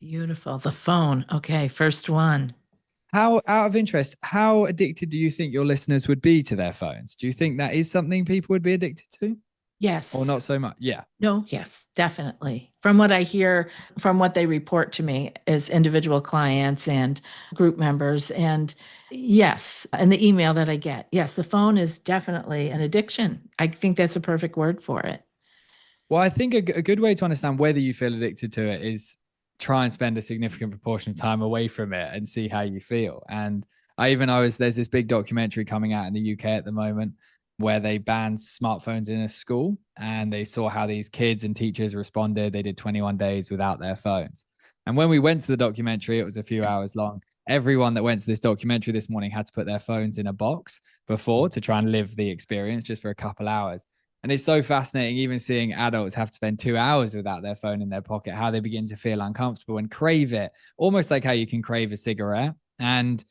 Beautiful. The phone. Okay, first one. How, out of interest, how addicted do you think your listeners would be to their phones? Do you think that is something people would be addicted to, or Yes. not so much? Yeah. No, yes, definitely. From what I hear, from what they report to me as individual clients and group members, and yes, and the email that I get, yes, the phone is definitely an addiction. I think that's a perfect word for it. Well, I think a good way to understand whether you feel addicted to it is try and spend a significant proportion of time away from it and see how you feel. And there's this big documentary coming out in the UK at the moment where they banned smartphones in a school and they saw how these kids and teachers responded. They did 21 days without their phones. And when we went to the documentary, it was a few hours long. Everyone that went to this documentary this morning had to put their phones in a box before to try and live the experience just for a couple hours. And it's so fascinating, even seeing adults have to spend 2 hours without their phone in their pocket, how they begin to feel uncomfortable and crave it, almost like how you can crave a cigarette. And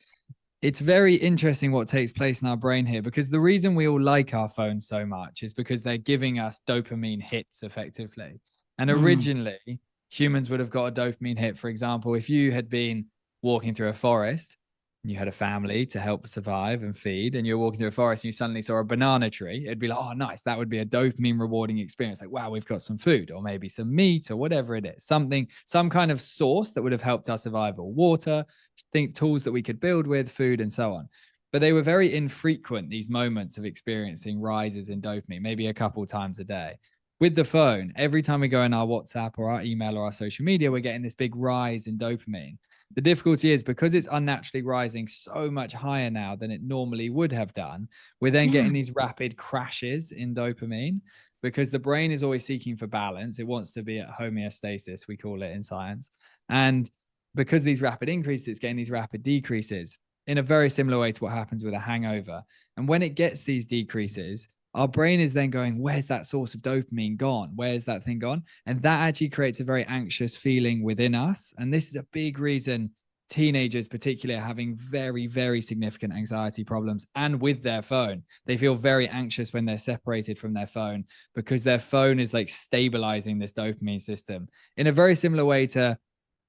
it's very interesting what takes place in our brain here, because the reason we all like our phones so much is because they're giving us dopamine hits effectively. And Mm. originally, humans would have got a dopamine hit. For example, if you had been walking through a forest, you had a family to help survive and feed, and you're walking through a forest and you suddenly saw a banana tree, it'd be like, oh, nice. That would be a dopamine rewarding experience. Like, wow, we've got some food, or maybe some meat, or whatever it is. Something, some kind of source that would have helped our survival. Water, think tools that we could build with, food, and so on. But they were very infrequent, these moments of experiencing rises in dopamine, maybe a couple times a day. With the phone, every time we go in our WhatsApp or our email or our social media, we're getting this big rise in dopamine. The difficulty is because it's unnaturally rising so much higher now than it normally would have done, we're then Yeah. getting these rapid crashes in dopamine because the brain is always seeking for balance. It wants to be at homeostasis, we call it in science. And because these rapid increases, it's getting these rapid decreases in a very similar way to what happens with a hangover. And when it gets these decreases, our brain is then going, where's that source of dopamine gone? Where's that thing gone? And that actually creates a very anxious feeling within us. And this is a big reason teenagers, particularly, are having very, very significant anxiety problems. And with their phone, they feel very anxious when they're separated from their phone because their phone is like stabilizing this dopamine system in a very similar way to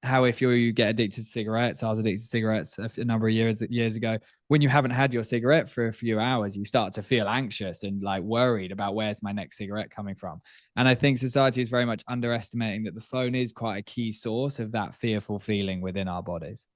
how if you get addicted to cigarettes. I was addicted to cigarettes a number of years ago. When you haven't had your cigarette for a few hours, you start to feel anxious and like worried about where's my next cigarette coming from. And I think society is very much underestimating that the phone is quite a key source of that fearful feeling within our bodies.